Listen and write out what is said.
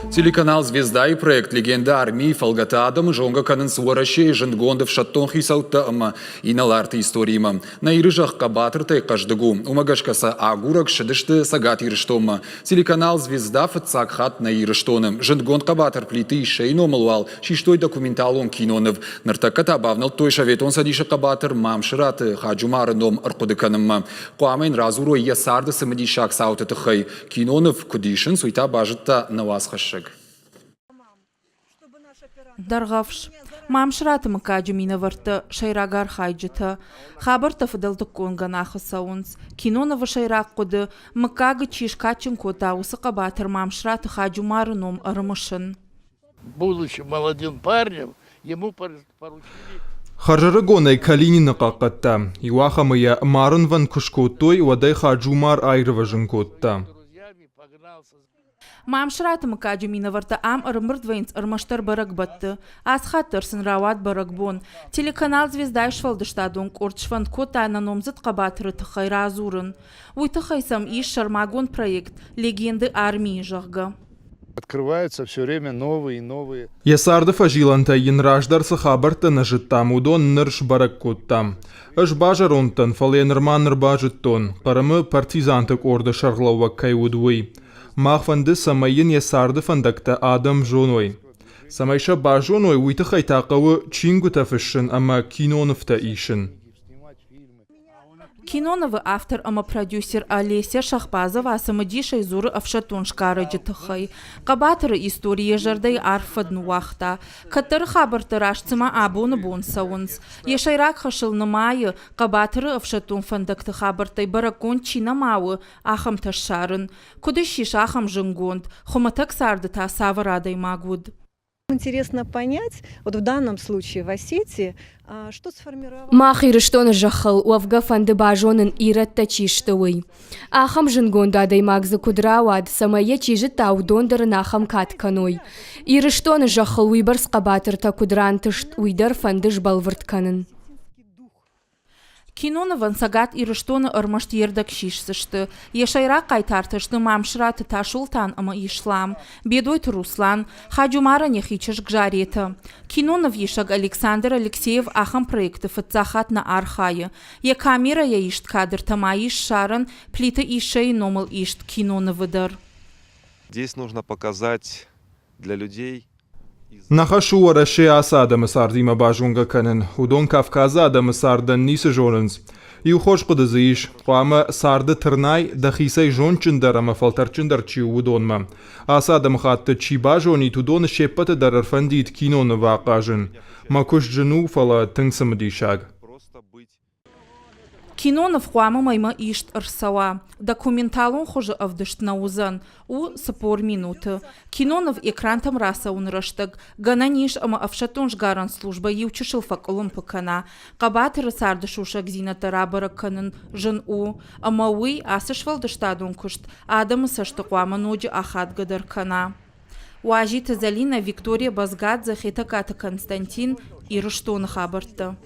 Телеканал «Звезда» и проект «Легенда армии» Фалгата Адам жонга канын суараши жындгондов шаттон хисаутта ама и на ларты историма. На ирыжах кабатыртай каждыгу. Умагашкаса агурак шедышты сагат ирыштома. Телеканал «Звезда» фатсак хат на ирыштоным. Жындгонд кабатыр плиты шейно малуал, шиштой документалон кинонов. Нартаката бавнал той шаветон садиша кабатыр мамшираты хаджумары ном аркудыканымма. Куамейн разуро ясарды самадишак саутаты хай. Кинонов кудишын суйта бажытта навасхашык. Даргавш. Мамшраты мыкаджумина варта шайрагар хайджыта. Хабарта фадалты конгана хасаунс. Кинонова шайрак коды мыкагы чишкачин кота усыка батыр мамшраты хаджумары ном арымышын. Будучи молодым парнем, ему поручили... Харжарагонай Калинина какатта. Иуахамая Марун ван Кушкотой вадай хаджумар айрважын котта. Мамшраты мыкаджумина варта ам арымырдвайнц армаштар барак батты. Асхаттырсын рават барак бон. Телеканал «Звезда» швалдыштадун куртшван кота на номзат кабатыры тахай разурын. Уйтахайсам иш шармагон проект «Легенды армии» жахга. Открываются все время новые и новые. Ясарды фажиланта янраждар сахабарта нажиттам удон нырш барак коттам. Аш бажаронтан фаленерман нрбажиттон. Парамы партизантык орда шарлауа кайвудвей. Махфанды самайын ясарды фандакта адам жоной. Самайша бажоной уйтахай тақавы чингута фишын ама киноновта ишын. Киноновый автор ама продюсер Олеся Шахбазова самадишай зуры авшатун шкарыджы тахай. Кабатыры история жардай арфадну вахта. Катыр хабарты рашцыма абуны бун саунс. Ешайрак хашылны майы кабатыры авшатун фандакты хабартай баракон чина мауы ахам ташарын. Куды шиш ахам жынгонд. Хуматак сарды та саварадай магуд. Интересно понять, вот в данном случае в Осетии, что сформировало... Махир что жахал у Афгафанды бажонын ират тачиштовый. Ахам жингонда даймагзы кудрауад самая чижит таудондыр нахам катканой. Иры что жахал уйбар скабатыр та кудрантышт уйдар фандыш балвыртканын. Кинонован сагат ирыштоны ырмышт ердак шишсышты. Ешайрак кайтартышты мамшраты ташултан ама ишлам. Бедойт Руслан, хаджумара нехичыш гжареты. Кинонов ешаг Александр Алексеев ахам проекты фатсахат на архае. Я камера я ишт кадр тама иш шаран, плита ишей номал ишт киноновыдар. Здесь нужно показать для людей. Нахашу араши асадамы сардима бажунга канын. Удон Кавказа адамы сардан нисы жонынз. И ухош кудызыиш. Қуамы сарды тырнай дахисай жончындарама фалтарчындар чи удонма. Асадам хатты чи бажони тудоны шеппаты дарарфандит киноны вақажын. Макуш джину фала тыңсымыдишаг. Кинонов хуама майма ишт арсава. Документалон хуже авдышт наузан. У сапор минуты. Кинонов экрантам раса унраштаг. Гананиш ама авшатун жгаран служба евчишил факолом пакана. Кабатыры сардышушак зината рабара канын жын у. Ама уй асышвалдыштадун кушт. Адамы сашты хуама ноджи ахат гадар кана. Уажита Залина Виктория Базгадзе Хитаката Константин и Руштон Хабарта.